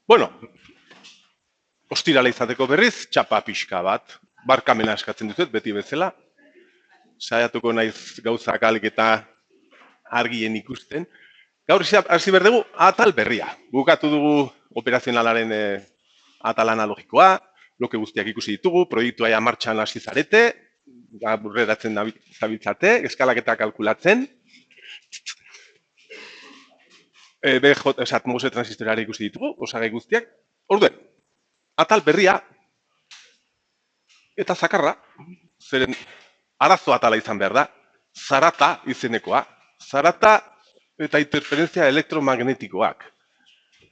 Bueno, ostirala izateko berriz, txapa pixka bat, barkamena eskatzen dutut, beti bezala. Saiatuko naiz gauzak ahalik eta argien ikusten. Gaur hasi behar dugu atal berria. Bukatu dugu operazionalaren atal analogikoa, bloke guztiak ikusi ditugu, proiektua ja martxan hasi zarete, aurreratzen zabiltzate, eskalaketa kalkulatzen, atmosfera transistoreare ikusi ditugu, osagai guztiak. Orduen, atal berria eta zakarra, zeren arazo atala izan behar da, zarata izenekoa, zarata eta interferentzia elektromagnetikoak.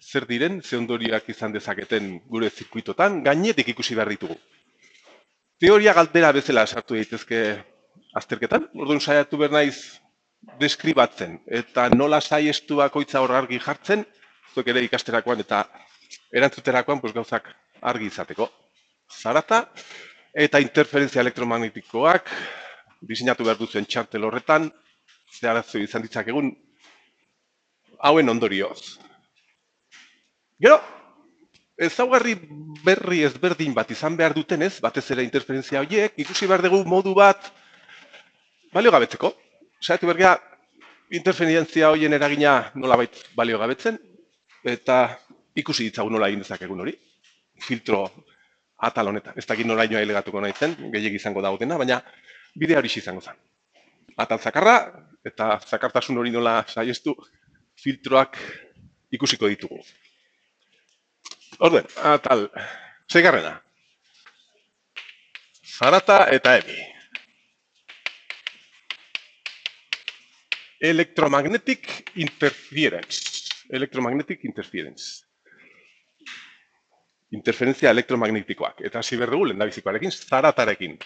Zer diren, ze ondoriak izan dezaketen gure zirkuitotan, gainetik ikusi behar ditugu. Teoria galdera bezala sartu daitezke azterketan, orduan saiatu behar naiz deskribatzen, eta nola saiestu bakoitza hor argi jartzen, zuek ere ikasterakoan eta erantzuterakoan gauzak argi izateko. Zarata eta interferentzia elektromagnetikoak diseinatu behar duzuen txartel horretan, zeharazo izan ditzakegun hauen ondorioz. Gero, ezaugarri berri ezberdin bat izan behar dutenez, batez ere interferentzia horiek, ikusi behar dugu modu bat baliogabetzeko. Saiatu behar interferentzia horien eragina nolabait baliogabetzen, eta ikusi ditzagun nola egin dezakegun hori. Filtro atal honetan. Ez dakit nola inoa elegatuko nahi zen, gehiagik izango daudena, baina bidea hori izango zen. Atal zakarra, eta zakartasun hori nola saiestu, filtroak ikusiko ditugu. Orden, atal, seigarrena. Zarata eta ebi. Electromagnetic interference. Electromagnetic interference. Interferentzia elektromagnetikoak. Eta hasi behar dugu lehendabizikoarekin, zaratarekin.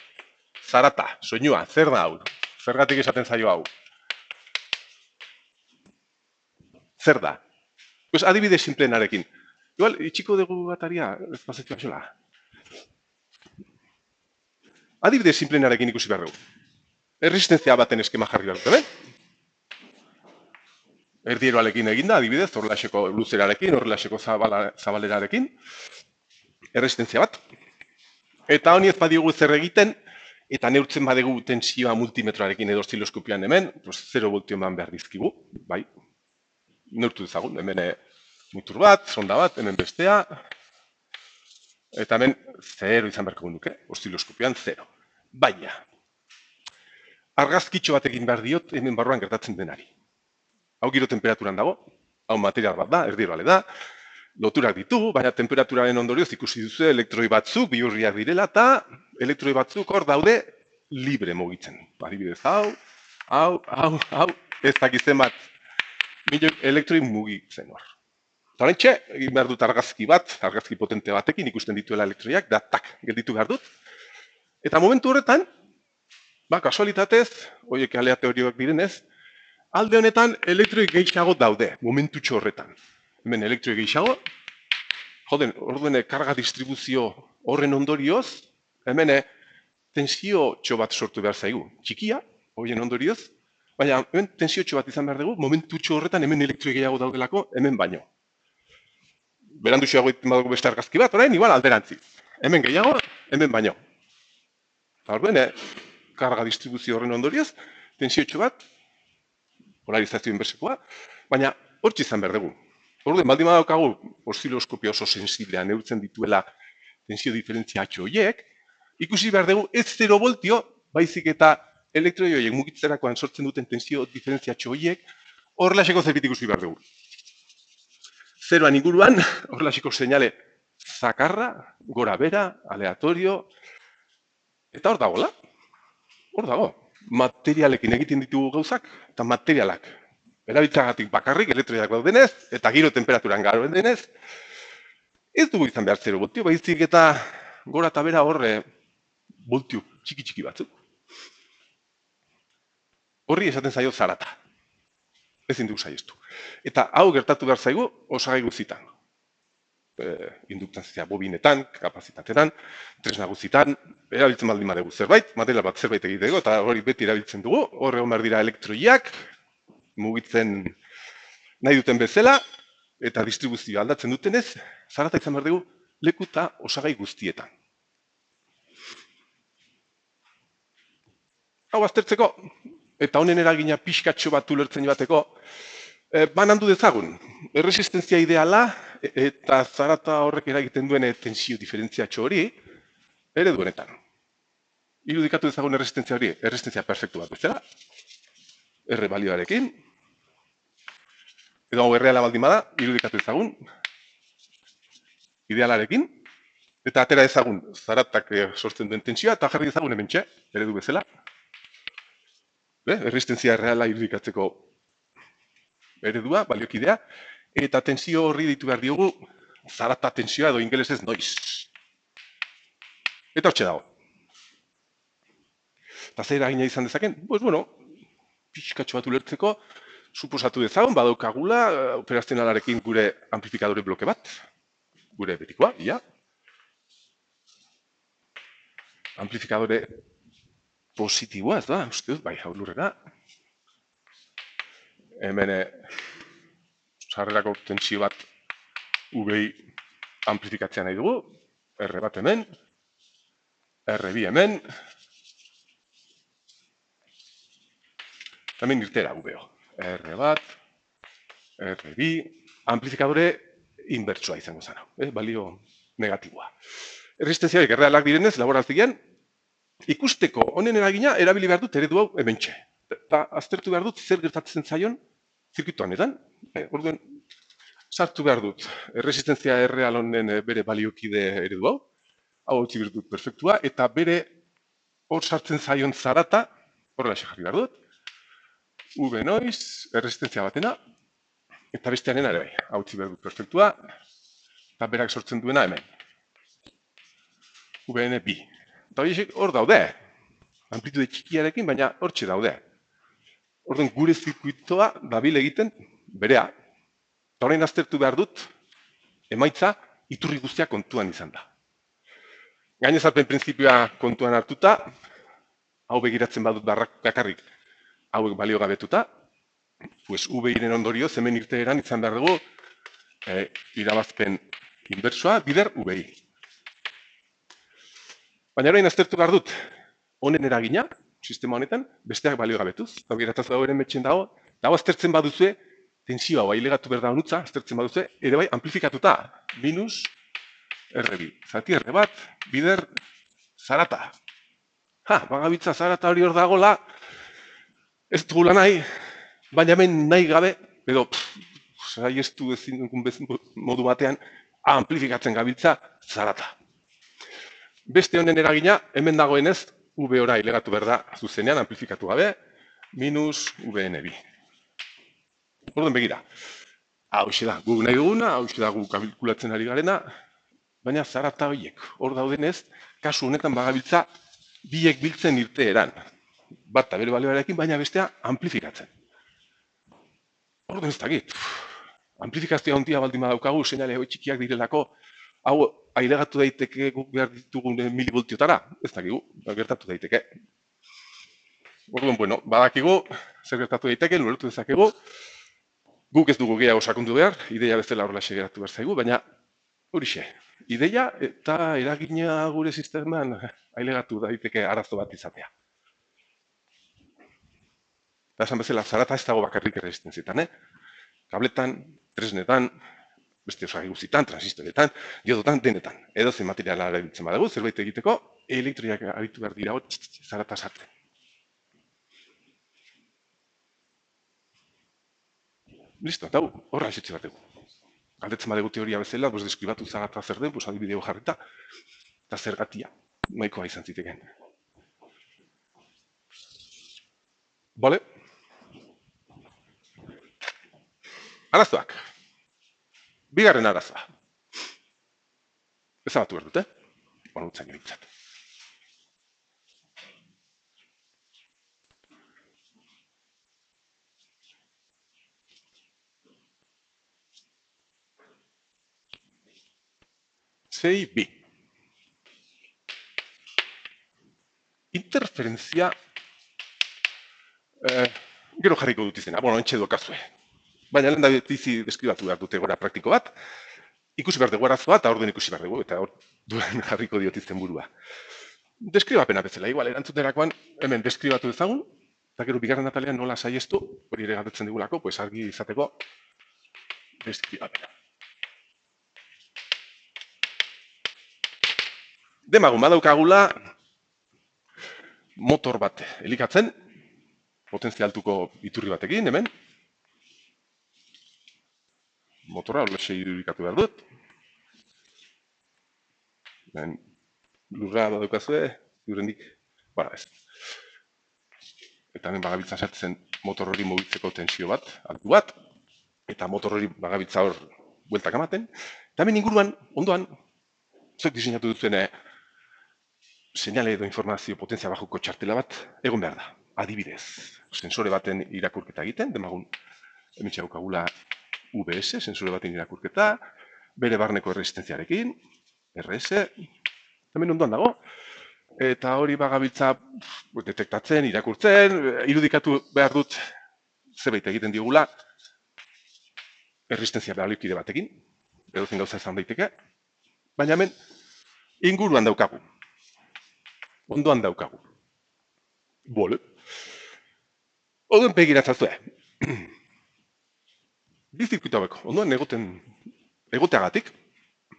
Zarata, soinua, zer da hau? Zergatik esaten zaio hau? Zer da? Pues adibide simplenarekin. Igual, itxiko dugu ataria, ez pasetu axola. Adibide simplenarekin ikusi behar dugu. Erresistentzia baten eskema jarri behar dut, erdieroarekin eginda, adibidez, horrelaxeko luzerarekin, horrelaxeko zabalerarekin, erresistentzia bat. Eta honi ez badigu zer egiten, eta neurtzen badegu tensioa multimetroarekin edo oszilloskopian hemen, 0 voltio eman behar dizkigu, bai, neurtu dezagun, hemen mutur bat, sonda bat, hemen bestea, eta hemen 0 izan beharko nuke, oszilloskopian 0. Baina, argazkitxo batekin behar diot hemen barruan gertatzen denari. Hau giro temperaturan dago, hau material bat da, erdieroale da, loturak ditugu, baina temperaturaren ondorioz ikusi duzu elektroi batzuk bihurriak direla, eta elektroi batzuk hor daude libre mugitzen. Adibidez, hau, ez dakizen bat, milioi elektroi mugitzen hor. Eta horrentxe, egin behar dut argazki bat, argazki potente batekin ikusten dituela elektroiak, da tak, gelditu behar dut. Eta momentu horretan, kasualitatez, horiek alea teorioak direnez, alde honetan elektroi gehiago daude, momentutxo horretan. Hemen elektroi gehiago, orduen karga distribuzio horren ondorioz, hemen tensio bat sortu behar zaigu. Txikia, horien ondorioz, baina hemen tensio bat izan behar dugu, momentutxo horretan hemen elektroi gehiago daudelako, hemen baino. Berandu xoago egiten badugu beste argazki bat, orain, igual alderantzi. Hemen gehiago, hemen baino. Orduen, karga distribuzio horren ondorioz, tensio bat, polarizazio inbersekoa, baina hortxe izan behar dugu. Orduen, baldin badaukagu oszilloskopia oso sensiblea neurtzen dituela tensio diferentziatxo horiek, ikusi behar dugu ez 0 voltio, baizik eta elektroi horiek mugitzerakoan sortzen duten tensio diferentziatxo horiek, horrelaxeko zerbait ikusi behar dugu. Zeroan inguruan, horrelaxeko seinale zakarra, gora bera, aleatorio, eta hor dagoela. Hor dago. Materialekin egiten ditugu gauzak, eta materialak erabiltzagatik bakarrik elektroiak daudenez, eta giro temperaturan garoen denez, ez dugu izan behar 0 voltio, baizik eta gora eta bera horre voltio txiki batzuk. Horri esaten zaio zarata. Ezin dugu saiestu. Eta hau gertatu behar zaigu osagai guztietan. Induktantzia bobinetan, kapazitatetan, tresna guztietan, erabiltzen baldin badugu zerbait, material bat zerbait egiteko, eta hori beti erabiltzen dugu, hor egon behar dira elektroiak, mugitzen nahi duten bezala, eta distribuzioa aldatzen dutenez, zarata izan behar dugu leku eta osagai guztietan. Hau aztertzeko, eta honen eragina pixkatxo bat ulertzen bateko, banandu dezagun, erresistentzia ideala eta zarata horrek eragiten duen tensio diferentziatxo hori, eredu honetan. Irudikatu dezagun erresistentzia hori, erresistentzia perfektu bat bezala, R balioarekin, edo hau erreala baldin bada, irudikatu dezagun, idealarekin, eta atera dezagun zaratak sortzen duen tentsioa, eta jarri dezagun hementxe, eredu bezala. Erresistentzia erreala irudikatzeko eredua, baliokidea, eta tensio horri ditu behar diogu zarata tensioa edo ingelesez noiz. Eta hortxe dago. Eta zer eragina izan dezaken? Pues bueno, pixkatxo bat ulertzeko, suposatu dezagun, badaukagula, operazionalarekin gure amplifikadore bloke bat, gure betikoa, ia. Amplifikadore positiboa, ez da, uste dut, bai, hau lurrera. Hemen sarrerako tensio bat VI amplifikatzea nahi dugu, R bat hemen, R2 hemen, hemen irtera VO. R bat, R2, amplifikadore inbertsua izango zen hau, balio negatiboa. Erresistentzia horiek errealak direnez, laborantziean, ikusteko honen eragina erabili behar dut eredu hau hementxe. Eta aztertu behar dut zer gertatzen zaion zirkuito honetan. Orduan, sartu behar dut erresistentzia erreal honen bere baliokide eredu hau, hau utzi behar dut perfektua, eta bere hor sartzen zaion zarata, horrela jarri behar dut, V noiz, erresistentzia batena, eta bestearen ere bai, hau utzi behar dut perfektua, eta berak sortzen duena hemen. VN bi. Eta horiek hor daude, amplitude txikiarekin, baina hortxe daude. Orduan gure zirkuitoa dabil egiten berea. Eta orain aztertu behar dut, emaitza iturri guztia kontuan izan da. Gainezarpen printzipioa kontuan hartuta, hau begiratzen badut bakarrik hauek balio gabetuta, pues V-iren ondorioz hemen irteeran izan behar dugu irabazpen inbertsoa bider VI. Baina orain aztertu behar dut, honen eragina, sistema honetan, besteak balio gabetuz. Hau gerataz dago eren betxen dago, eta hau aztertzen baduzue, tensioa hau ailegatu behar da honutza, aztertzen baduzue, ere bai, amplifikatuta, minus R2. Zati R bat, bider zarata. Bagabitza zarata hori hor dagola, ez dugula nahi, baina hemen nahi gabe, edo, saiestu ezin modu batean, amplifikatzen gabiltza zarata. Beste honen eragina, hemen dagoenez, V ora ilegatu behar da zuzenean, amplifikatu gabe, minus VN2. Orduan begira, hau da, guk nahi duguna, hau da guk kalkulatzen ari garena, baina zarata horiek, hor daudenez, kasu honetan bagabiltza, biek biltzen irteeran. Bata bere balioarekin, baina bestea amplifikatzen. Orduan ez dakit, amplifikazioa handia baldin badaukagu, seinale hau txikiak direlako, hau ailegatu daiteke guk behar ditugun milivoltiotara, ez dakigu, gertatu daiteke. Orduan, bueno, badakigu, zer gertatu daiteke, ulertu dezakegu, guk ez dugu gehiago sakondu behar, ideia bezala horrela geratu behar zaigu, baina horixe, ideia eta eragina gure sisteman ailegatu daiteke arazo bat izatea. Eta esan bezala, zarata ez dago bakarrik erresistenzietan, kabletan, tresnetan, beste osagai guztietan, transistoretan, diodotan, denetan. Edozein materiala erabiltzen badago, zerbait egiteko, elektroiak aritu behar dira zarata sartzen. Listo, eta horra esetxe bat dugu. Galdetzen badegu teoria bezala, deskribatu zarata zer den, adibideo jarrita, eta zergatia, nahikoa izan ziteken. Bale? Arazoak. Bigarren arazoa. Ezabatu behar dute, onutzaino bintzat. Sei bi. Interferentzia, gero jarriko dut izena, entxe dokazue. Baina lehen da bizi deskribatu behar dute gora praktiko bat, ikusi behar dugu arazoa eta orden ikusi behar dugu, eta hor duen jarriko diot izenburua. Deskribapena bezala, igual, erantzuterakoan hemen deskribatu dezagun, eta gero bigarren atalean nola saiestu, hori ere galdetzen digulako, pues argi izateko deskribapena. Demagun, badaukagula motor bat elikatzen, potentzia altuko iturri batekin, hemen. Motorra, horrela irudikatu behar dut. Lurra badaukazue, jurendik, ez. Eta hemen bagabiltza sartzen motor hori mugitzeko tensio bat, altu bat, eta motor hori bagabiltza hor bueltak ematen. Eta hemen inguruan, ondoan, zuek diseinatu duzuen seinale edo informazio potentzia bajuko txartela bat egon behar da. Adibidez, sensore baten irakurketa egiten, demagun hemen txaukagula UBS, sensore baten irakurketa, bere barneko erresistentziarekin, RS, hemen ondoan dago, eta hori bagabiltza detektatzen, irakurtzen, irudikatu behar dut zerbait egiten diogula, erresistentzia baliokide batekin, edozein gauza izan daiteke, baina hemen inguruan daukagu. Ondoan daukagu. Bole. Ondoen begiratzazue. Bi zirkuitu hauek, ondoan egoteagatik,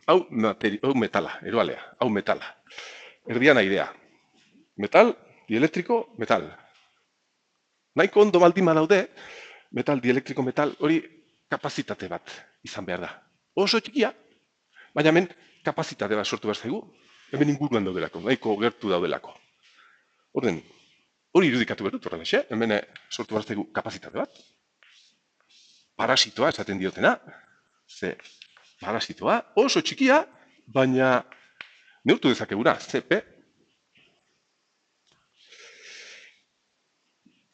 hau metala, eroalea, hau metala. Erdian airea. Metal, dielektriko, metal. Nahiko ondo baldin badaude, metal, dielektriko, metal, hori kapazitate bat izan behar da. Oso txikia, baina hemen kapazitate bat sortu behar zaigu, hemen inguruan daudelako, nahiko gertu daudelako. Orden, hori irudikatu behar dut, horrela, hemen sortu behar zaigu kapazitate bat. Parasitoa esaten diotena, ze parasitoa oso txikia, baina neurtu dezakegura, CP.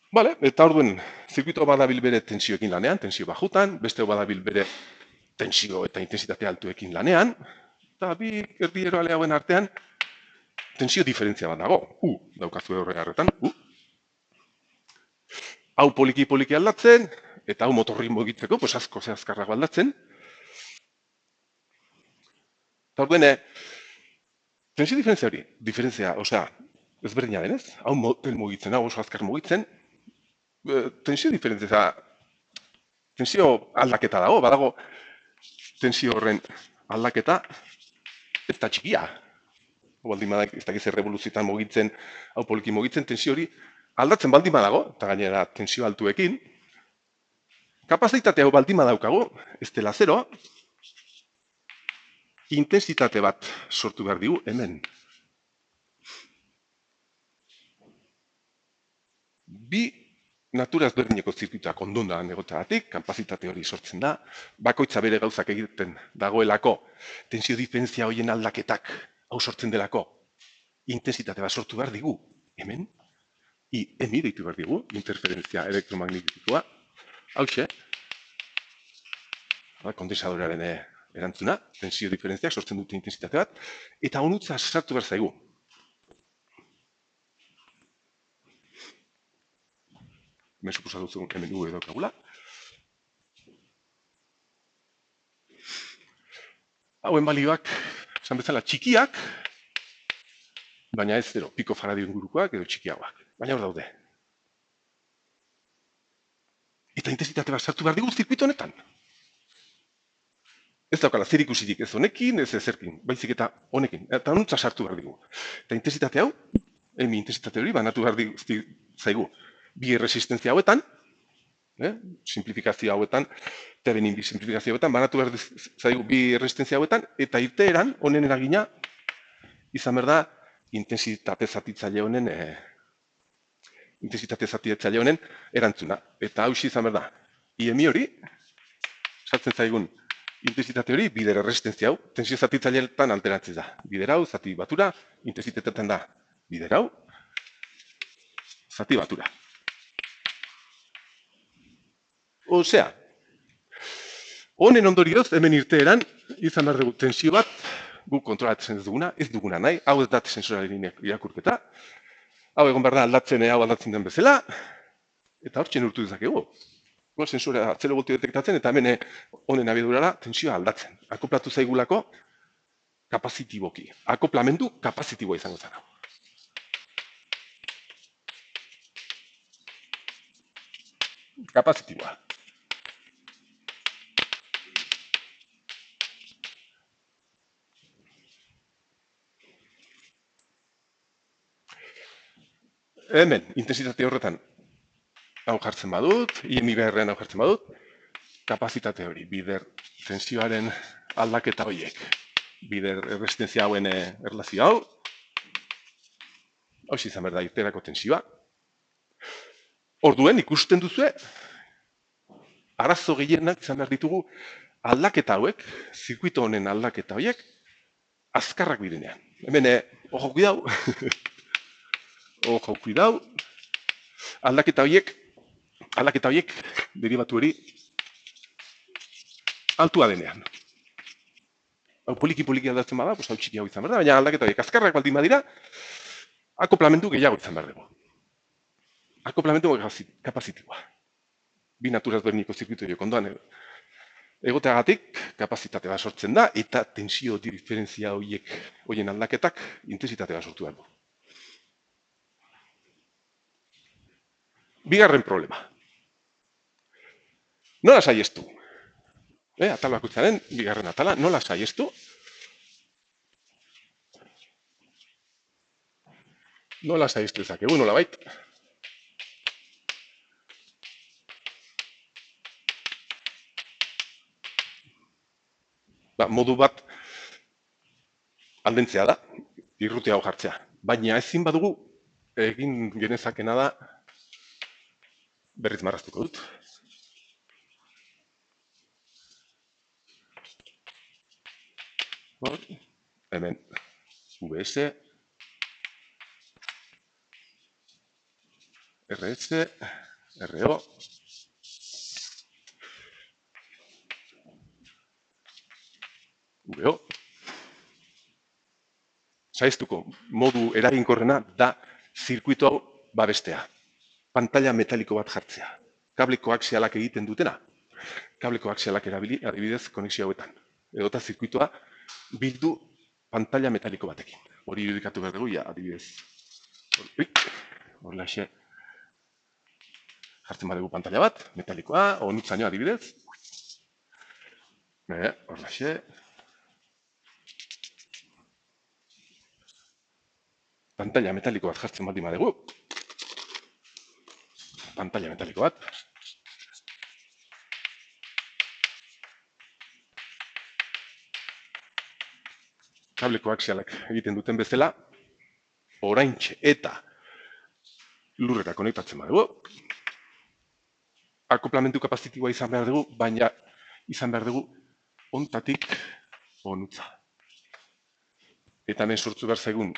Bale, eta orduen, zirkuito badabil bere tensioekin lanean, tensio bajutan, beste badabil bere tensio eta intensitate altuekin lanean, eta bi erdi eroale hauen artean, tensio diferentzia bat dago. Daukazue horregarretan. Hau poliki-poliki aldatzen, eta hau motorri mugitzeko, pues asko ze azkarrago aldatzen. Eta orduen, tensio diferentzia hori, osea, ezberdina denez, hau motel mugitzen, hau oso azkar mugitzen, tensio diferentzia, tensio aldaketa dago, badago tensio horren aldaketa, ez da txikia. Baldin badak, ez dakiz errevoluzioetan mugitzen, hau poliki mugitzen, tensio hori aldatzen baldin badago, eta gainera tensio altuekin, kapazitate hau baldin badaukagu, ez dela zero, intensitate bat sortu behar digu hemen. Bi natura ezberdineko zirkuituak ondondan egoteagatik, kapazitate hori sortzen da, bakoitza bere gauzak egiten dagoelako, tensio diferentzia horien aldaketak hau sortzen delako, intensitate bat sortu behar digu, hemen, EMI deitu behar digu, interferentzia elektromagnetikoa, hauxe, kondensadorearen erantzuna, tensio diferentziak sortzen dute intensitate bat, eta honutza sartu behar zaigu. Hemen suposatu zuen hemen U edokagula. Hauen balioak, esan bezala txikiak, baina ez zero, piko faradio ingurukoak edo txikiagoak. Baina hor daude. Eta intensitate bat sartu behar digu zirkuito honetan. Ez daukala zer ikusirik ez honekin, ez ezerkin, baizik eta honekin. Eta honutza sartu behar digu. Eta intensitate hau, intensitate hori banatu behar zaigu. Bi erresistentzia hauetan, simplifikazio hauetan, eta benin bi simplifikazio hauetan, banatu behar zaigu bi erresistentzia hauetan, eta irteeran, honen eragina, izan behar da, intensitate zatitzaile honen erantzuna. Eta hau izan behar da, IMI hori, sartzen zaigun intensitate hori, bider erresistentzia hau, tensio zatitzaileetan alteratzen da. Bider hau, zati batura, intensitateetan da, bider hau, zati batura. Osea, honen ondorioz, hemen irteeran, izan behar dugu tensio bat, guk kontrolatzen ez duguna nahi, hau ez da sensoraren irakurketa, hau egon behar da aldatzen den bezala, eta hor txen urtu dezakegu. Sensorea 0 voltio detektatzen, eta hemen honen abiadurara tensioa aldatzen. Akoplatu zaigulako kapazitiboki. Akoplamendu kapazitiboa izango zara. Kapazitiboa. Hemen, intensitate horretan hau jartzen badut, IMI-BR-en hau jartzen badut, kapazitate hori, bider tensioaren aldaketa horiek, bider resistentzia hauen erlazio hau, hau izan behar da irterako tensioa. Orduen ikusten duzue, arazo gehienak izan behar ditugu aldaketa hauek, zirkuito honen aldaketa horiek, azkarrak bidenean. Hemen, ojo kuidau, ojo kuidau, aldaketa horiek derivatu hori altua denean. Hau poliki aldatzen bada, hau txiki hau izan behar da, baina aldaketa horiek azkarrak baldin badira, akoplamendu gehiago izan behar dugu. Akoplamendu kapazitiboa. Bi naturaz berniko zirkuito horiek ondoan egoteagatik kapazitate bat sortzen da, eta tensio diferentzia horien aldaketak intensitate bat sortu behar du. Bigarren problema. Nola saiestu? Atal bakoitzaren, bigarren atala, nola saiestu? Nola saiestu ezakegu, nola bait? Modu bat aldentzea da, irrutea hau jartzea. Baina ezin badugu, egin genezakena da, berriz marraztuko dut. Hemen, VS, RS, RO, VO. Saiztuko modu eraginkorrena da zirkuito hau babestea. Pantalla metaliko bat jartzea. Kable koaxialak egiten dutena. Kable koaxialak erabili, adibidez, konexio hauetan. Edota zirkuitoa bildu pantalla metaliko batekin. Hori irudikatu behar dugu, adibidez. Horrelaxe jartzen badugu pantalla bat, metalikoa, onutzaino adibidez. Horrelaxe. Pantalla metaliko bat jartzen baldin badugu. Pantalla metaliko bat. Kable koaxialak egiten duten bezala, oraintxe eta lurrera konektatzen badugu. Akoplamendu kapazitiboa izan behar dugu, baina izan behar dugu ontatik onutza. Eta hemen sortzu behar zaigun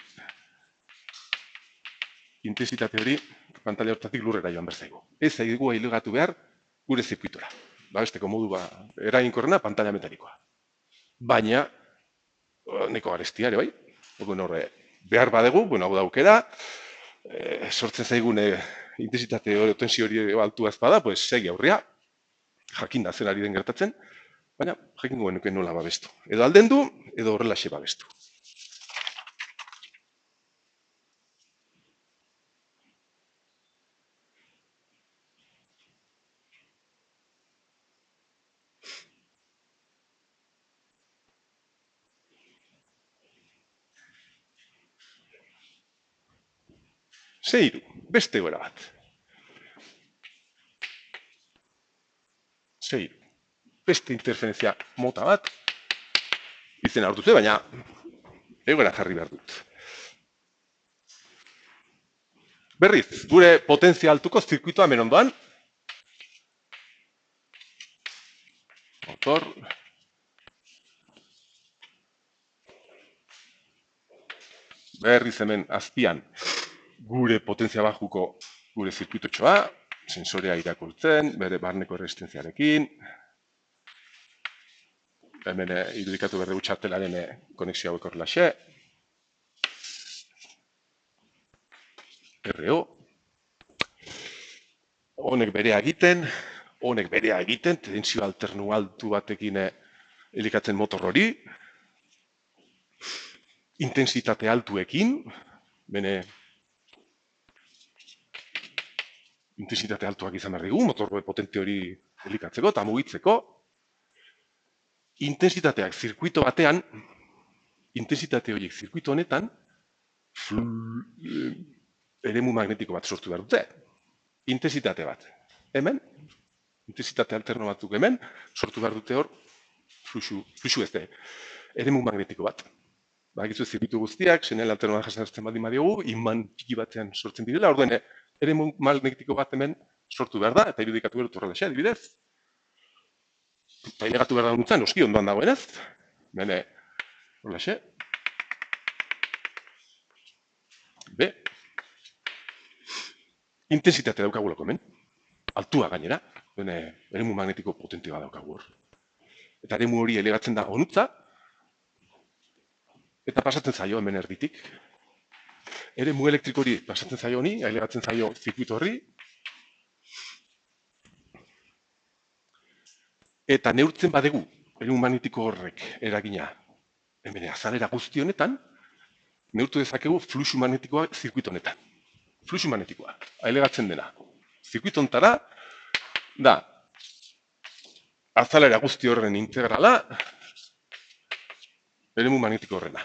intensitate hori pantalla hortatik lurrera joan behar zaigu. Ez zaigu ailegatu behar gure zirkuitora. Babesteko modu eraginkorrena pantalla metalikoa. Baina, neko garestia ere bai, behar badegu, hau da aukera, sortzen zaigun intensitate hori, tensio hori altua ez bada, segi aurrea, jakin da zer ari den gertatzen, baina jakingo genuke nola babestu. Edo aldendu, edo horrelaxe babestu. Seiru, beste gora bat. Seiru, beste interferentzia mota bat. Izena hartu baina egora jarri behar dut. Berriz, gure potentzia altuko zirkuitoa hemen ondoan. Motor. Berriz hemen azpian gure potentzia bajuko gure zirkuitotxoa, sensorea irakurtzen, bere barneko resistentziarekin. Hemen irudikatu behar dugu txartelaren konexio hauek horrelaxe. RO. Honek berea egiten, honek berea egiten, tensio alternu altu batekin elikatzen motor hori, intensitate altuekin, bene intensitate altuak izan behar digu, motor potente hori elikatzeko eta mugitzeko, intensitateak zirkuito batean, intensitate horiek zirkuito honetan, eremu magnetiko bat sortu behar dute. Intensitate bat. Hemen, intensitate alterno batzuk hemen, sortu behar dute hor, fluxu ez da, eremu magnetiko bat. Bakizu zirkuitu guztiak, senel alternoa jasatzen baldin badiogu, iman txiki batean sortzen direla, orduen eremu magnetiko bat hemen sortu behar da, eta irudikatu behar dut horrela adibidez. Eta ilegatu behar da honutzen, noski ondoan dagoenez. Bene, horrela B. Intensitate daukagulako hemen. Altua gainera. Bene, eremu magnetiko potente bat daukagu hor. Eta eremu hori elegatzen da honutza. Eta pasatzen zaio hemen erditik. Eremu elektriko hori pasatzen zaio honi, elegatzen zaio zirkuito horri. Eta neurtzen badegu, eremu magnetiko horrek eragina, hemen azalera guzti honetan, neurtu dezakegu fluxu magnetikoa zirkuito honetan. Fluxu magnetikoa, ailegatzen dena. Zirkuito honetara, da, azalera guzti horren integrala, eremu magnetiko horrena.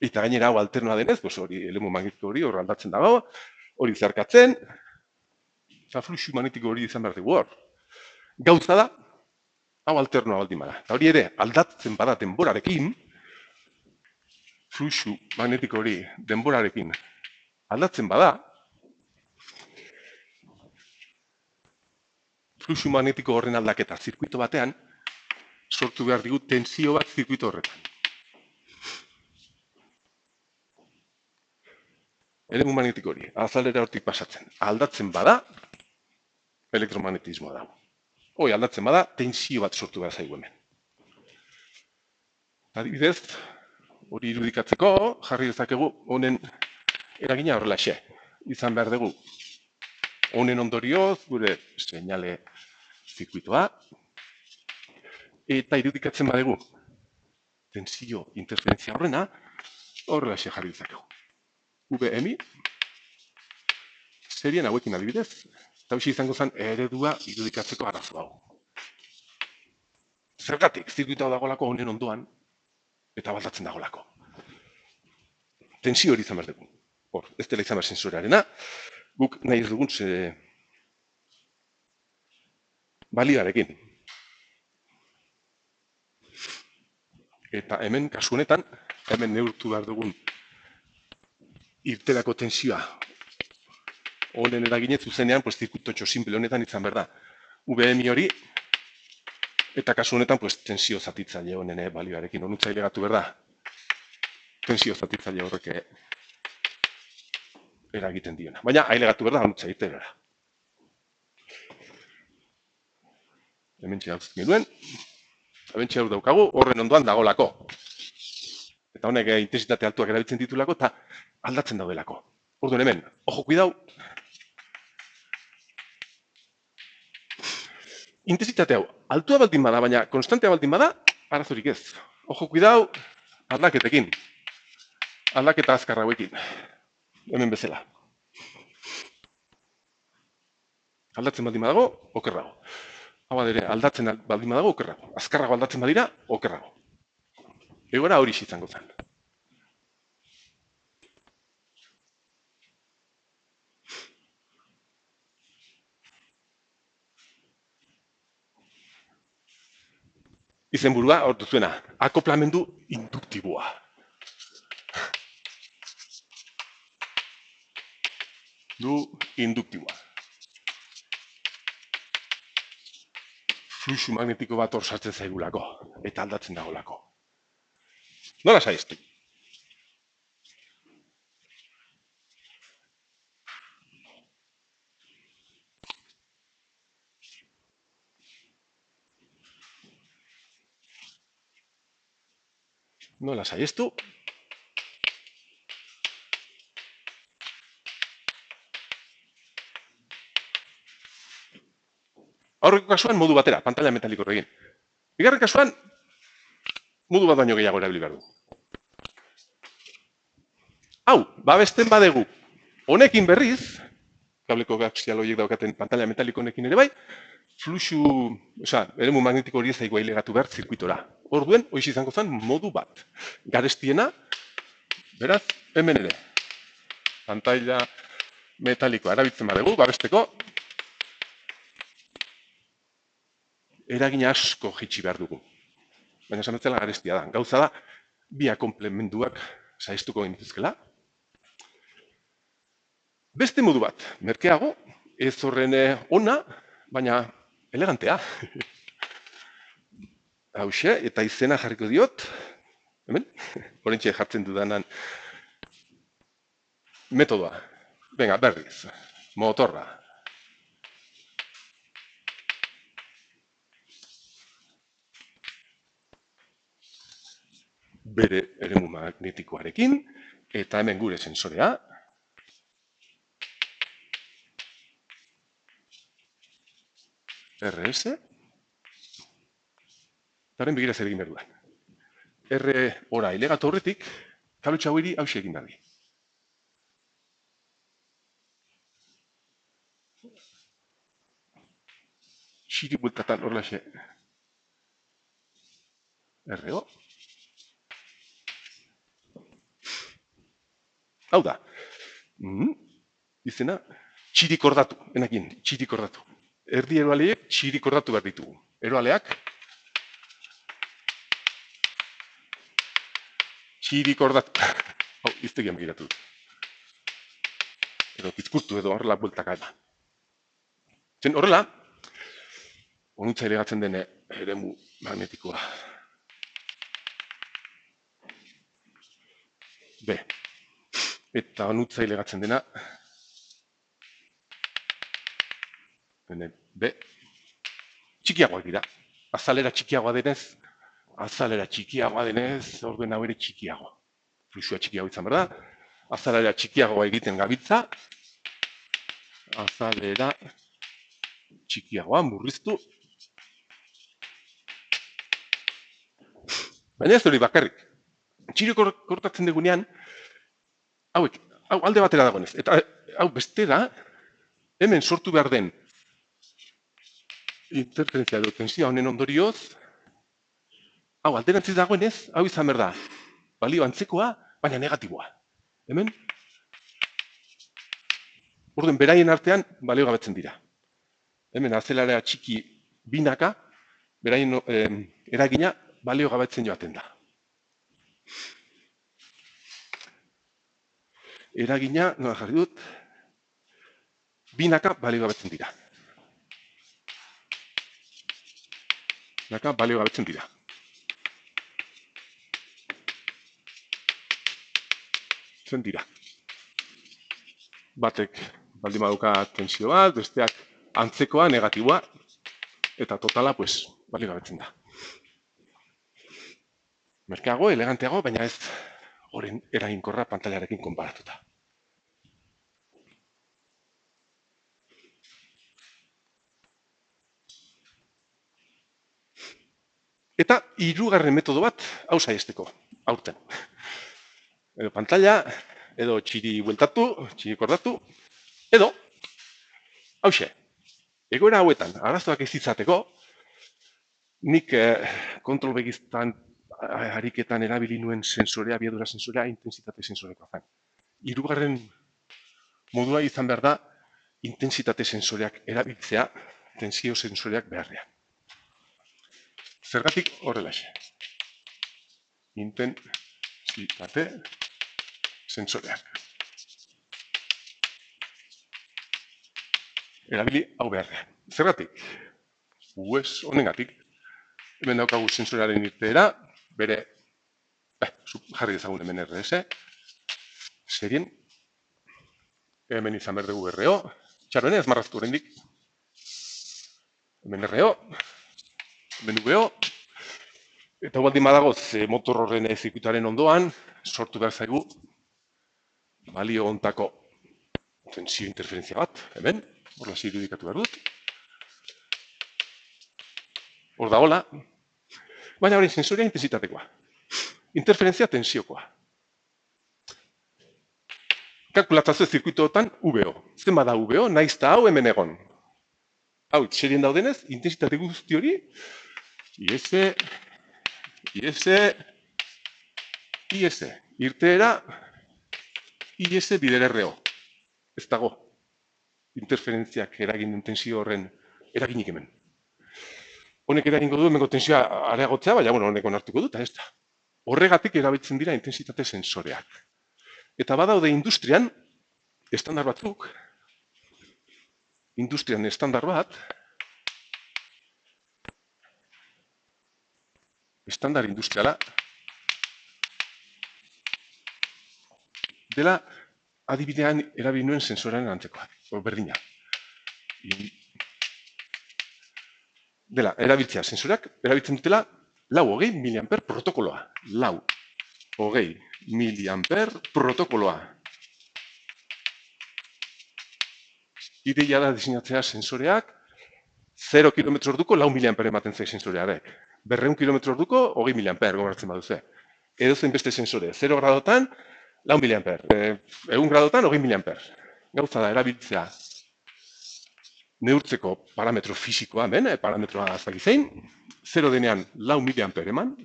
Eta gainera hau alternoa denez, hori eremu magnetiko hori hor aldatzen dago, hori zarkatzen, eta fluxu magnetiko hori izan behar dugu hor. Gauza da, hau alternoa baldin bada. Eta hori ere, aldatzen bada denborarekin, fluxu magnetiko hori denborarekin aldatzen bada, fluxu magnetiko horren aldaketa zirkuito batean, sortu behar digu tensio bat zirkuito horretan. Eremu magnetiko hori, azalera hortik pasatzen, aldatzen bada, elektromagnetismoa dago. Hoi, aldatzen bada, tensio bat sortu behar zaigu hemen. Adibidez, hori irudikatzeko, jarri dezakegu honen eragina horrela xe. Izan behar dugu, honen ondorioz, gure seinale zirkuitoa, eta irudikatzen badegu, tensio interferentzia horrena, horrela xe jarri dezakegu. VMI, serien hauekin adibidez, eta hoxe izango zen eredua irudikatzeko arazo hau. Zergatik, zirkuitoa dagolako honen ondoan, eta baldatzen dagolako. Tensio hori izan behar dugu. Hor, ez dela izan behar sensorearena, guk nahi ez dugun balioarekin. Eta hemen, kasu honetan, hemen neurtu behar dugun irtelako tensioa honen eraginez zuzenean, zirkuitotxo simple honetan izan behar da. VMI hori, eta kasu honetan, tensio zatitzaile honen balioarekin honutzaile gatu behar da. Tensio zatitzaile horrek eragiten diona. Baina, haile gatu behar da, honutzaile gara. Hemen txegatzen genuen, hemen txegatzen daukagu, horren ondoan dagolako. Eta honek intensitate altuak erabiltzen ditulako, eta aldatzen daudelako. Orduan hemen, ojo kuidau. Intensitate hau, altua baldin bada, baina konstantea baldin bada, arazorik ez. Ojo kuidau, aldaketekin. Aldaketa azkar hauekin. Hemen bezala. Aldatzen baldin badago, okerrago. Hau adere, aldatzen baldin badago, okerrago. Azkarrago aldatzen badira, okerrago. Egora hori izango zen. Izenburua, hor duzuena, akoplamendu induktiboa. Induktiboa. Fluxu magnetiko bat hor sartzen zaigulako, eta aldatzen dagolako. Nola saiztu? Nola saiztu? Aurreko kasuan modu batera, pantalla metaliko horrekin. Bigarren kasuan, modu bat baino gehiago erabili behar du. Hau, babesten badegu. Honekin berriz, kableko koaxial horiek daukaten pantalla metaliko honekin ere bai, fluxu, eremu magnetiko hori zaigu ailegatu behar zirkuitora. Orduen, hoiz izango zen modu bat. Garestiena, beraz, hemen ere. Pantalla metalikoa erabiltzen badegu, babesteko, eragin asko jitsi behar dugu. Baina esan betzela garestia da. Gauza da, bia komplementuak saiztuko genituzkela. Beste modu bat, merkeago, ez horren ona, baina elegantea. Hauxe, eta izena jarriko diot, hemen, horrentxe jartzen dudanan metodoa. Venga, berriz, motorra. Bere eremu magnetikoarekin, eta hemen gure sensorea. RS. Taren begira zer egin behar duan. R ora ilegatu horretik, kablotxa hori hauxe egin behar di. Xiri bueltatan horlaxe. RO. Hau da. Izena, txirik ordatu, enakin, txirik ordatu. Erdi eroaleiek txirik ordatu behar ditugu. Eroaleak, txirik ordatu. Hau, iztegian begiratu. Edo pizkurtu edo horrela bueltaka eba. Zen horrela, onutza ilegatzen dene eremu magnetikoa. B. Eta onutza ilegatzen dena, B, txikiagoak dira. Azalera txikiagoa denez, orduen hau ere txikiagoa. Fluxua txikiago izan behar da. Azalera txikiagoa egiten gabiltza. Azalera txikiagoa murriztu. Baina ez hori bakarrik. Txiri kortatzen dugunean, hau alde batera dagoenez. Eta hau bestera, hemen sortu behar den interferentzia edo tensioa honen ondorioz, hau alderantziz dagoenez, hau izan behar da, balio antzekoa, baina negatiboa. Hemen, orduen beraien artean balio gabetzen dira. Hemen azelarea txiki binaka, beraien eragina balio gabetzen joaten da. Eragina, nola jarri dut, binaka balio gabetzen dira. Binaka balio gabetzen dira. Zen dira. Batek baldin baduka tensio bat, besteak antzekoa, negatiboa, eta totala, balio gabetzen da. Merkeago, eleganteago, baina ez horren eraginkorra pantailarekin konparatuta. Eta hirugarren metodo bat, hau saiesteko, aurten. Edo pantaila, edo txiri bueltatu, txiri kordatu, edo, hauxe, egoera hauetan, arazoak ez izateko, nik kontrol begiztan ariketan erabili nuen sensorea, abiadura sensorea, intensitate sensorekoa zen. Hirugarren modua izan behar da, intensitate sensoreak erabiltzea, tensio sensoreak beharrean. Zergatik horrelaxe. Intensitate sensoreak. Erabili hau beharrean. Zergatik? Honengatik. Hemen daukagu sensorearen irteera, bere, jarri dezagun hemen RS, serien, hemen izan behar dugu RO, txarroen ez marraztu horrendik, hemen RO, hemen VO, eta baldin badagoz motor horren zirkuitaren ondoan, sortu behar zaigu, balio ontako tensio interferentzia bat, hemen, horrela irudikatu behar dut, hor dagoela, baina hori sensorea intensitatekoa. Interferentzia tensiokoa. Kalkulatazio zirkuitoetan VO. Zenbat da VO, naiz eta hau hemen egon. Hau, serien daudenez, intensitate guzti hori, IS, IS, IS, irteera, IS bider RO. Ez dago, interferentziak eragin den tensio horren eraginik hemen. Honek eragingo du hemengo tensioa areagotzea, baina bueno, honek onartuko du, eta ez da. Horregatik erabiltzen dira intensitate sensoreak. Eta badaude industrian, estandar batzuk, industrian estandar bat, estandar industriala, dela adibidean erabili nuen sensorearen antzekoa, berdina. Dela, erabiltzea sensoreak, erabiltzen dutela 4-20 miliamper protokoloa. 4-20 miliamper protokoloa. Ideia da diseinatzea sensoreak 0 kilometro orduko 4 miliamper ematen zaik sensorearek. 200 kilometro orduko 20 miliamper gobertzen baduze. Edo zen beste sensore, 0 gradotan 4 miliamper, 1 gradotan 20 miliamper. Gauza da, erabiltzea neurtzeko parametro fisikoa, parametroa azaki zein, 0 denean 4 miliamper eman,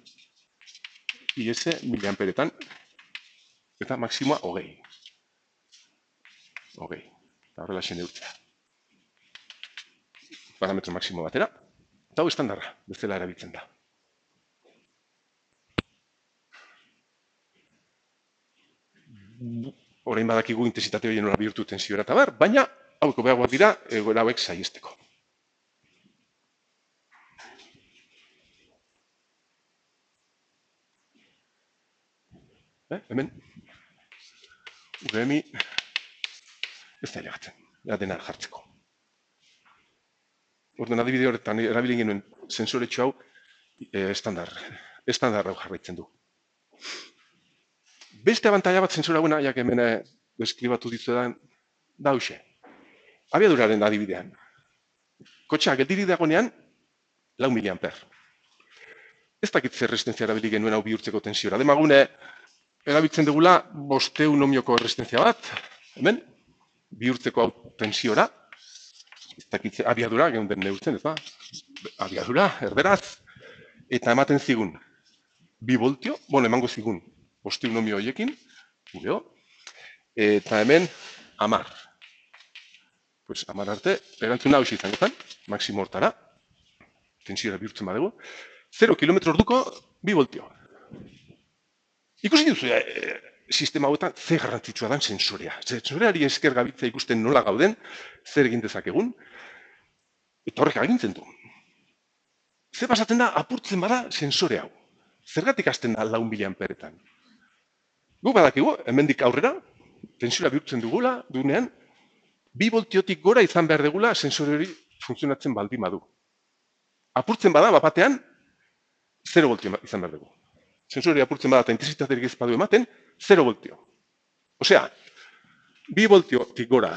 IS miliamperetan, eta maksimoa 20. 20. Eta horrela xe neurtzea. Parametro maksimo batera, eta hau estandarra, bezala erabiltzen da. Orain badakigu intensitate horien nola bihurtu tensiora eta bar, baina hauko behagoak dira egoera hauek saihesteko. Hemen, UVMI ez da elegatzen, dena jartzeko. Orduan adibide horretan erabili genuen sensoretxo hau estandar hau jarraitzen du. Beste abantaila bat sensora hauena, jak hemen deskribatu dizuetan, da hause. Abiaduraren adibidean. Kotxea geldirik dagoenean, 4 miliamper. Ez dakit zer resistentzia erabili genuen hau bihurtzeko tensiora. Demagune, erabiltzen dugula 500 ohmioko resistentzia bat, hemen, bihurtzeko hau tensiora. Ez dakit abiadura, geunden neurtzen, ez ba? Abiadura, erderaz, eta ematen zigun 2 voltio, emango zigun 500 ohmio horiekin, eta hemen 10. Pues 10 arte, erantzuna hau izango zen, maksimo hortara, tensiora bihurtzen badugu, 0 kilometro orduko 2 voltio. Ikusi duzu, sistema hauetan zer garrantzitsua dan sensorea. Sensoreari esker gabitzea ikusten nola gauden, zer egin dezakegun, eta horrek agintzen du. Zer pasatzen da, apurtzen bada sensore hau. Zergatik hasten da 4 miliamperetan. Guk badakigu, hemendik aurrera, tensiora bihurtzen dugula, dunean, 2 voltiotik gora izan behar dugula sensore hori funtzionatzen baldin badu. Apurtzen bada, bapatean, 0 voltio izan behar dugu. Sensore apurtzen bada eta intensitaterik ez badu ematen, 0 voltio. Osea, 2 voltiotik gora,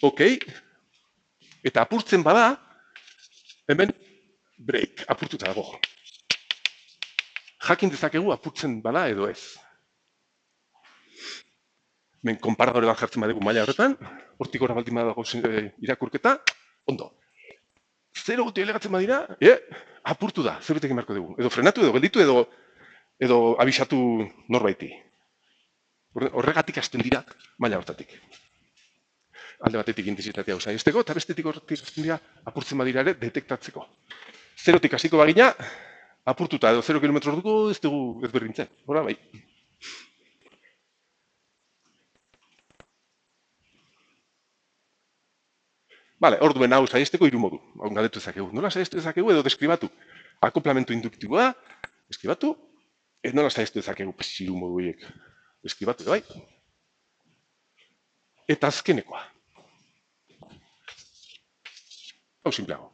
ok, eta apurtzen bada, hemen break, apurtuta dago. Jakin dezakegu apurtzen bada edo ez. Hemen konparadore bat jartzen badugu maila horretan, hortik gora baldin badago irakurketa, ondo. 0 voltio elegatzen badira, apurtu da, zer betekin marko dugu. Edo frenatu, edo gelditu, edo abisatu norbaiti. Horregatik hasten dira maila hortatik. Alde batetik intensitatea saihesteko, eta bestetik horretik hasten dira apurtzen badira ere detektatzeko. 0tik hasiko bagina, apurtuta edo 0 kilometro orduko ez dugu ezberdintzen. Hora bai. Bale, orduen hau saihesteko 3 modu. Hau galdetu dezakegu. Nola saiestu dezakegu edo deskribatu? Akoplamentu induktiboa, deskribatu, nola saiestu dezakegu 3 modu horiek. Deskribatu, bai? Eta azkenekoa. Hau simpleago.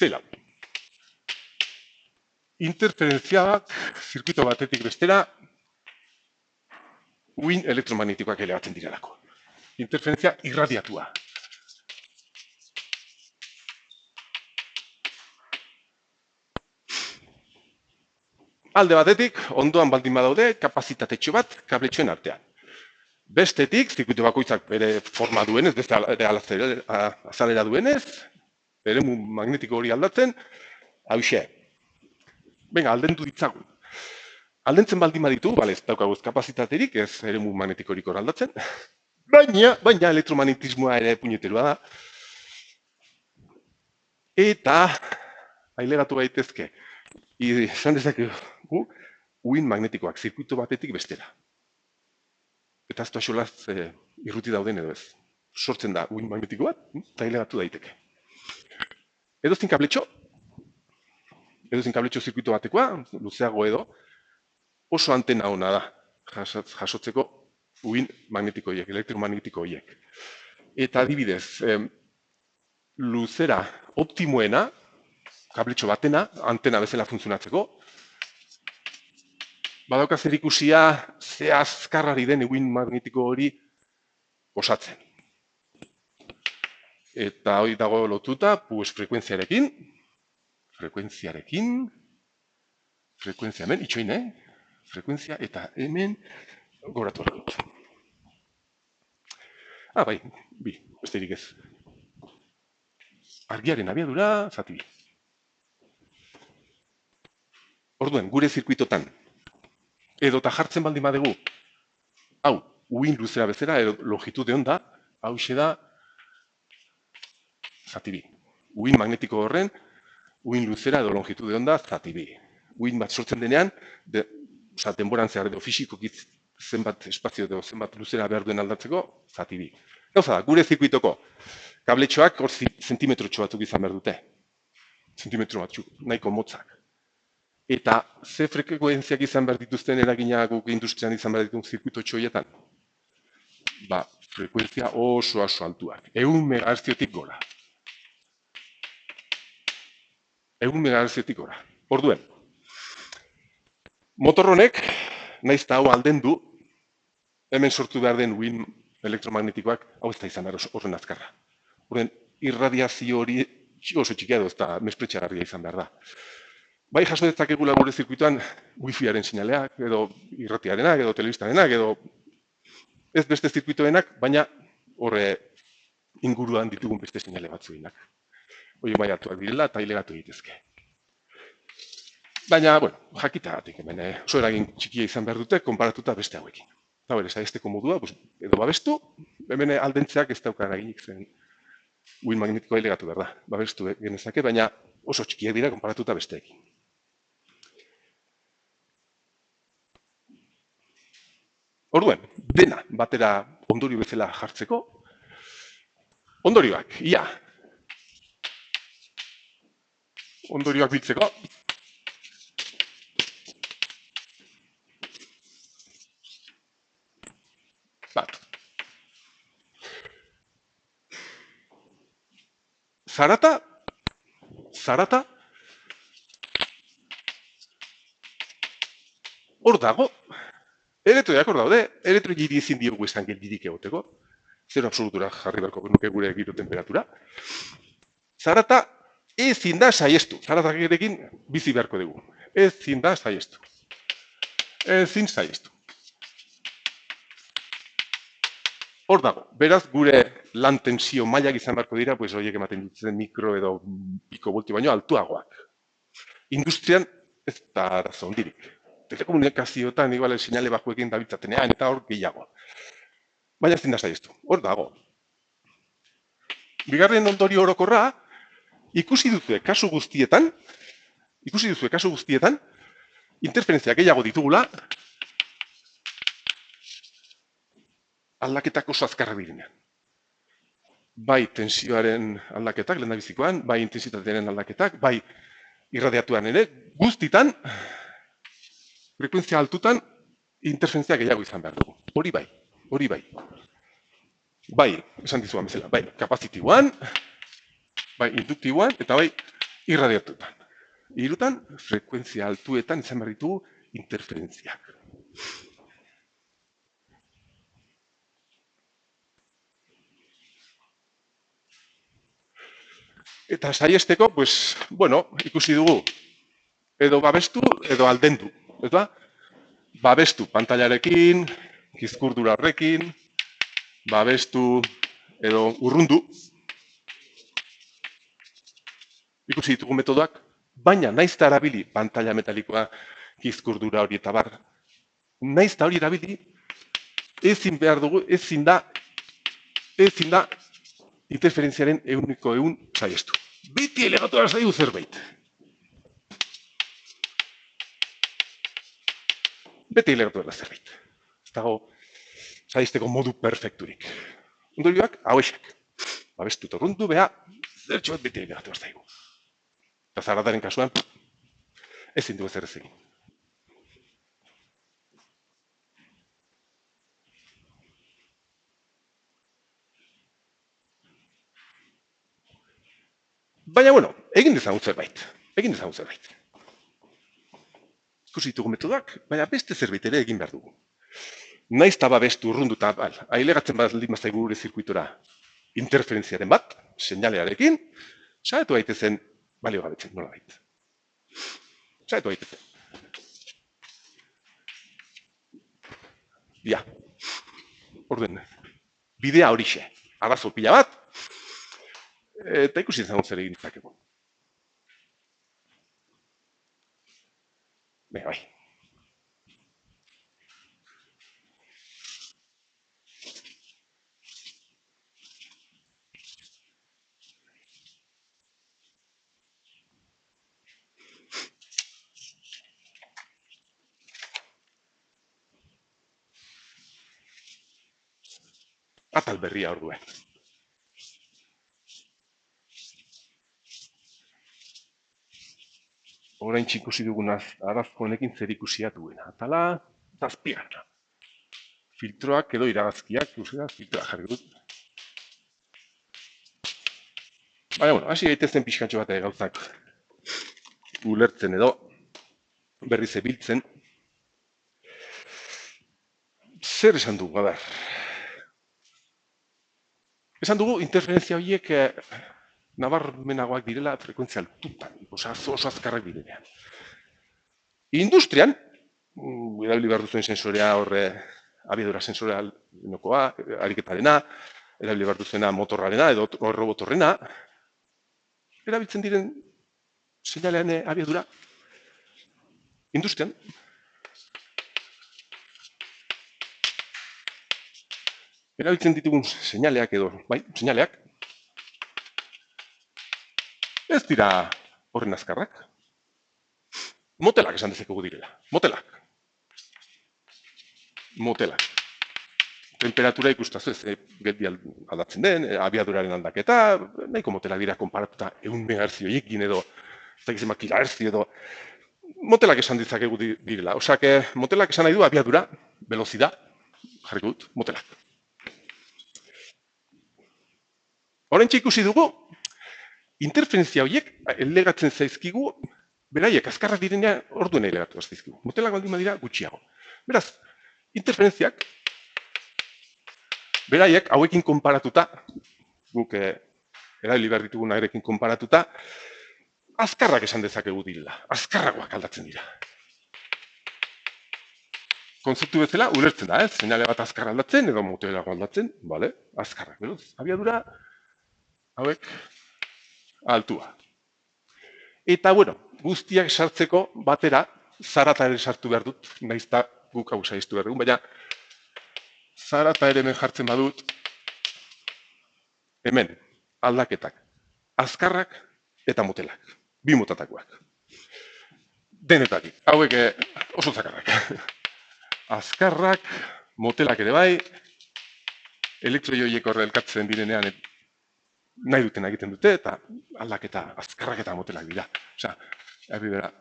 Zela. Interferentziak zirkuito batetik bestera uhin elektromagnetikoak elebatzen direlako. Interferentzia irradiatua. Alde batetik, ondoan baldin badaude, kapazitatetxo bat kabletxoen artean. Bestetik, zirkuito bakoitzak bere forma duenez, beste azalera duenez, eremu magnetiko hori aldatzen, hauxe. Venga, aldendu ditzagun. Aldentzen baldin baditu, bale, ez daukaguz kapazitaterik, ez eremu magnetikorik hor aldatzen, baina elektromagnetismoa ere puñeterua da. Eta, ailegatu gaitezke, izan dezakegu, uhin magnetikoak zirkuito batetik bestera. Eta ez da xolaz irruti dauden edo ez. Sortzen da uhin magnetiko bat, eta ailegatu daiteke. Edozin kabletxo zirkuito batekoa, luzeago edo, oso antena hona da jasotzeko uhin magnetiko horiek, elektromagnetiko horiek. Eta adibidez, luzera optimoena, kabletxo batena, antena bezala funtzionatzeko, badauka zer ikusia ze azkarrari den uhin magnetiko hori osatzen. Eta hori dago lotuta, frekuentziarekin, frekuentzia hemen, itxoin, frekuentzia eta hemen goratu hori dut. Bai, besterik ez. Argiaren abiadura, zati bi. Orduan, gure zirkuitotan, edota jartzen baldin badegu, hau, uhin luzera bezala, edo longitude onda, hauxe da, zati bi. Uhin magnetiko horren, uhin luzera edo longitude onda, zati bi. Uhin bat sortzen denean, denboran zehar edo fisikokiz zenbat espazio edo zenbat luzera behar duen aldatzeko, zati bi. Gauza da, gure zirkuitoko kabletxoak hor zentimetrotxo batzuk izan behar dute. Zentimetro batzuk, nahiko motzak. Eta ze frekuentziak izan behar dituzten eragina guk industrian izan behar dituen zirkuito txoietan? Frekuentzia oso altuak. 100 megahertziotik gora. 100 megahertziotik gora. Orduen, motor honek, nahiz eta hau aldendu, hemen sortu behar den uhin elektromagnetikoak, hau ez da izan behar horren azkarra. Orduen, irradiazio hori oso txikia edo ez da mespretxagarria izan behar da. Bai jaso dezakegula gure zirkuitoan wifiaren sinaleak, edo irratiarenak, edo telebistarenak, edo ez beste zirkuitoenak, baina horre inguruan ditugun beste sinale batzuenak. Hori bai hartuak direla eta ailegatu egitezke. Baina, jakitagatik hemen oso eragin txikia izan behar dute, konparatuta beste hauekin. Eta bere, saizteko modua, edo babestu, hemen aldentzeak ez dauka eraginik zen uhin magnetikoa ailegatu behar da. Babestu genezake, baina oso txikiak dira konparatuta besteekin. Orduan, dena batera ondorio bezala jartzeko, ondorioak, ia. Ondorioak biltzeko. Zarata, hor dago, elektroiak hor daude, elektroiak ezin diogu esan geldirik egoteko, zero absolutura jarri beharko genuke gure giro temperatura. Zarata ezin da saiestu, zaratarekin bizi beharko dugu, ezin da saiestu. Ezin saiestu. Hor dago, beraz gure lan tensio mailak izan beharko dira, horiek ematen dutzen mikro edo piko volti baino altuagoak. Industrian ez da arazo hondirik. Telekomunikazioetan igual sinale bajuekin dabiltzatenean eta hor gehiago. Baina ezin da saiestu, hor dago. Bigarren ondorio orokorra, ikusi duzue kasu guztietan, interferentzia gehiago ditugula, aldaketak oso azkarra direnean. Bai tensioaren aldaketak, lehendabizikoan, bai intensitatearen aldaketak, bai irradiatuan ere, guztitan, frekuentzia altutan, interferentzia gehiago izan behar dugu. Hori bai. Bai, esan dizuan bezala, bai kapazitiboan, bai induktiboan, eta bai irradiatuetan. Hirutan, frekuentzia altuetan izan behar ditugu interferentziak. Eta saiesteko, pues, bueno, ikusi dugu, edo babestu, edo aldendu. Eta babestu pantailarekin, kizkurdura horrekin, babestu edo urrundu, ikusi ditugu metodoak, baina naiz eta erabili pantaila metalikoa, kizkurdura hori eta bar, naiz eta hori erabili, ezin behar dugu, ezin da interferentziaren ehuneko ehun saiestu. Beti elegatu behar zaigu zerbait. Beti elegatu behar zerbait. Ez dago saiesteko modu perfekturik. Ondorioak, hauexek. Babestu eta urrundu, beha, zertxo bat beti elegatu behar zaigu. Eta zarataren kasuan, ezin du ezer ez egin. Baina, bueno, egin dezagun zerbait. Egin dezagun zerbait. Ikusi ditugu metodoak, baina beste zerbait ere egin behar dugu. Naiz eta babestu urrundu eta ailegatzen baldin bazaigu gure zirkuitora interferentziaren bat, seinalearekin, saiatu daitezen balio gabetzen, nola bait. Saiatu daitezen. Ja, orden, bidea horixe, arazo pila bat, eta ikusi dezagun zer egin ditzakegu. Bai. Atal berria orduen. Orain ikusi dugun arazko honekin zer ikusia duena. Atala, zazpigarra. Filtroak edo iragazkiak, filtroak jarri dut. Baina, bueno, hasi gaitezen pixkatxo bat gauzak ulertzen edo berri zebiltzen. Zer esan dugu, adar? Esan dugu, interferentzia horiek nabarmenagoak direla frekuentzia altutan, oso azkarrak direnean. Industrian, erabili behar duzuen sensorea horre, abiadura sensorea nokoa, ariketarena, erabili behar duzena motorrarena edo robotorrena, erabiltzen diren seinalean abiadura, industrian, erabiltzen ditugun seinaleak edo, bai, seinaleak, ez dira horren azkarrak. Motelak esan dezakegu direla. Motelak. Temperatura ikustazu ez, geti aldatzen den, abiaduraren aldaketa, nahiko motelak dira konparatuta 100 megahertzio ekin edo, ez da gizema kilohertzio edo, motelak esan ditzakegu direla. Osak, motelak esan nahi du abiadura, velozida, jarriko dut, motelak. Horrentxe ikusi dugu, interferentzia horiek elegatzen zaizkigu, beraiek azkarrak direnean orduen elegatu zaizkigu. Motelak baldin badira gutxiago. Beraz, interferentziak, beraiek hauekin konparatuta, guk erabili behar ditugun arekin konparatuta, azkarrak esan dezakegu direla, azkarragoak aldatzen dira. Konzeptu bezala, ulertzen da, seinale bat azkar aldatzen, edo motelago aldatzen, bale, azkarrak, beroz, abiadura, hauek, altua. Eta, bueno, guztiak sartzeko batera, zarata ere sartu behar dut, nahiz eta guk hau saiztu behar dugun, baina zarata ere hemen jartzen badut, hemen, aldaketak, azkarrak eta motelak, bi motatakoak. Denetatik, hauek oso zakarrak. Azkarrak, motelak ere bai, elektroioiek horre elkatzen direnean nahi duten egiten dute, eta aldaketa azkarrak eta motelak dira. Osea,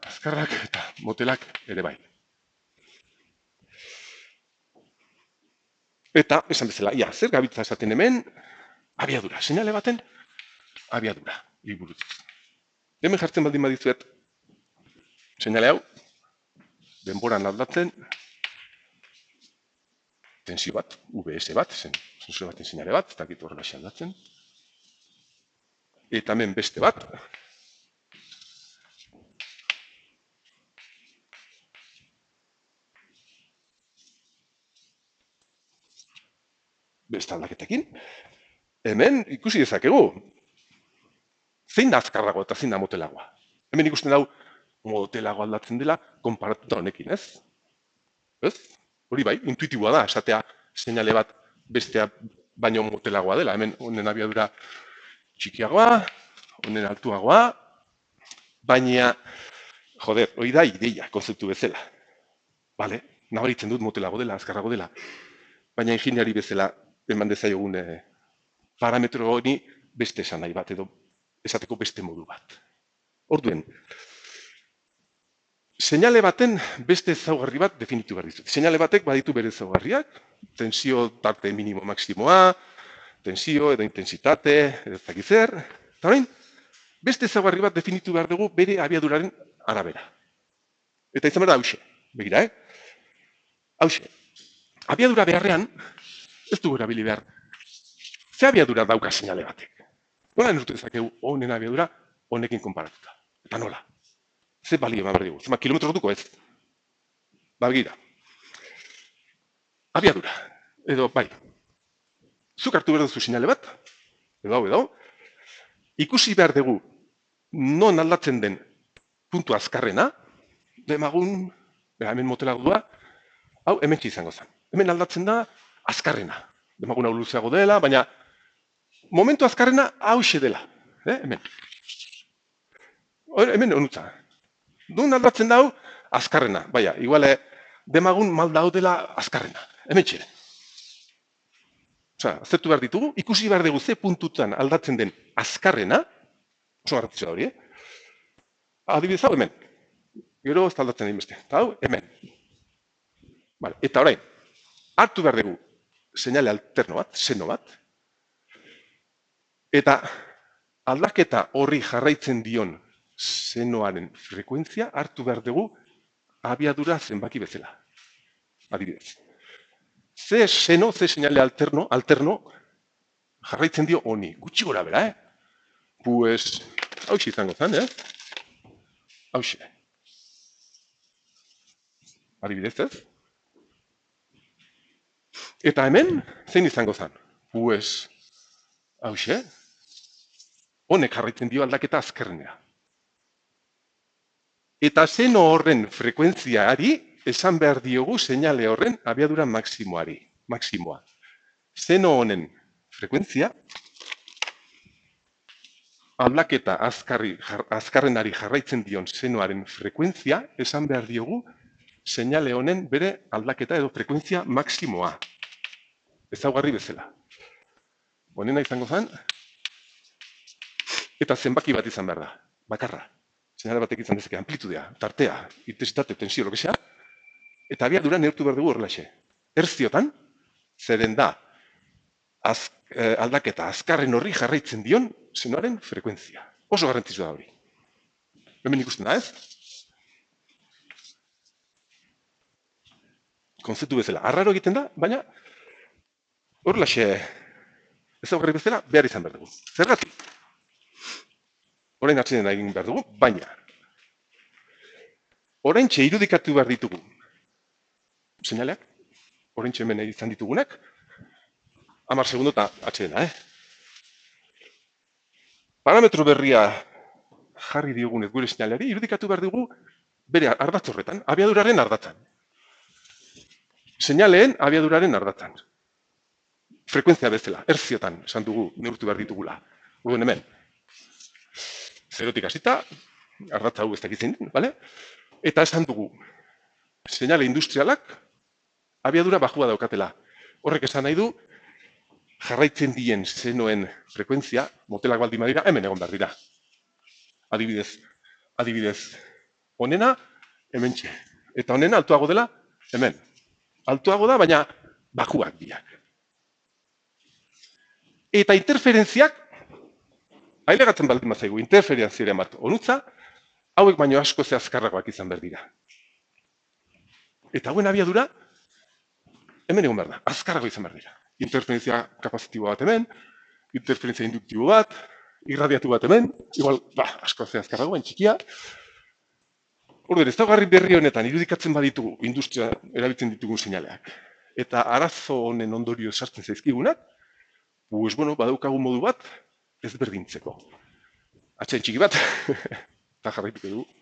azkarrak eta motelak ere bai. Eta, esan bezala, ia, zer gabitza esaten hemen, abiadura, seinale baten, abiadura, liburuz. Hemen jartzen baldin badizuet, seinale hau, denboran aldatzen, tensio bat, VS bat, sensore baten seinale bat, eta dakit horrela aldatzen. Eta hemen beste bat, beste aldaketekin, hemen ikusi dezakegu, zein da azkarrago eta zein da motelagoa. Hemen ikusten dau, motelago aldatzen dela, konparatuta honekin, ez? Ez? Hori bai, intuitiboa da, esatea seinale bat bestea baino motelagoa dela. Hemen honen abiadura txikiagoa, honen altuagoa, baina, joder, hori da ideia, konzeptu bezala. Bale, nabaritzen dut motelago dela, azkarrago dela. Baina ingeniari bezala eman dezaiogun parametro hori beste esan nahi bat, edo esateko beste modu bat. Orduen, seinale baten beste ezaugarri bat definitu behar dizut. Seinale batek baditu bere ezaugarriak, tensio tarte minimo maksimoa, tensio edo intensitate, edo ez dakit zer. Eta orain, beste ezaugarri bat definitu behar dugu bere abiaduraren arabera. Eta izan behar da hauxe, begira, hauxe, abiadura beharrean, ez dugu erabili behar, ze abiadura dauka seinale batek. Nola neurtu dezakegu honen abiadura honekin konparatuta. Eta nola? Ze balio eman behar dugu? Zema, kilometro orduko ez? Begira. Abiadura. Edo, bai. Zuk hartu behar duzu seinale bat, edo, ikusi behar dugu non aldatzen den puntu azkarrena, demagun, hemen motelagoa, hau hemen izango zen. Hemen aldatzen da azkarrena. Demagun hau luzeago dela, baina momentu azkarrena hauxe dela. Hemen. Hemen honutza. Dun aldatzen dau azkarrena. Baina, iguale, demagun mal daudela azkarrena. Hemen txere. Osea, aztertu behar ditugu, ikusi behar dugu ze puntutan aldatzen den azkarrena, oso garrantzitsua da hori, adibidez hau hemen. Gero ez da aldatzen egin beste. Eta hau, hemen. Vale. Eta orain, hartu behar dugu seinale alterno bat, seno bat, eta aldaketa horri jarraitzen dion senoaren frekuentzia hartu behar dugu abiadura zenbaki bezala. Adibidez. Ze seno, ze seinale alterno jarraitzen dio honi. Gutxi gora bera, Pues, hauxe izango zen, Hauxe. Adibidez ez? Eta hemen, zein izango zen? Pues, hauxe. Honek jarraitzen dio aldaketa azkarrenera. Eta seno horren frekuentziari esan behar diogu seinale horren abiadura maksimoa. Seno honen frekuentzia aldaketa azkarrenari jarraitzen dion senoaren frekuentzia esan behar diogu seinale honen bere aldaketa edo frekuentzia maksimoa. Ezaugarri bezala. Honena izango zen, eta zenbaki bat izan behar da, bakarra. Seinale batek izan dezake amplitudea, tartea, intensitate, tensio, lo que sea, eta abiadura neurtu behar dugu horrelaxe. Erziotan, zeren da aldaketa azkarren horri jarraitzen dion senoaren frekuentzia. Oso garrantzitsua da hori. Hemen ikusten da, ez? Konzeptu bezala, arraro egiten da, baina horrelaxe ezaugarri bezala behar izan behar dugu. Zergatik? Orain atzenen egin behar dugu, baina oraintxe irudikatu behar ditugu seinaleak, oraintxe hemen izan ditugunak, 10 segundo eta atsedena, Parametro berria jarri diogunez gure seinaleari, irudikatu behar dugu bere ardatz horretan, abiaduraren ardatzan. Seinaleen abiaduraren ardatzan. Frekuentzia bezala, erziotan, esan dugu, neurtu behar ditugula. Urden hemen. Zerotik hasita, ardatza hau ez dakitzen, bale? Eta esan dugu, seinale industrialak abiadura bajua daukatela. Horrek esan nahi du, jarraitzen dien senoen frekuentzia, motelak baldin badira, hemen egon behar dira. Adibidez, honena, hemen txe. Eta honena altuago dela, hemen. Altuago da, baina bajuak biak. Eta interferentziak, ailegatzen baldin bazaigu interferentziaren bat onutza, hauek baino asko ze azkarragoak izan behar dira. Eta hauen abiadura, hemen egon behar da, azkarrago izan behar dira. Interferentzia kapazitibo bat hemen, interferentzia induktibo bat, irradiatu bat hemen, igual, asko ze azkarrago, baina txikia. Orduan, ezaugarri berri honetan irudikatzen baditugu industria erabiltzen ditugun seinaleak. Eta arazo honen ondorio sartzen zaizkigunak, pues bueno, badaukagu modu bat ezberdintzeko. Atxain txiki bat, eta jarraituko dugu.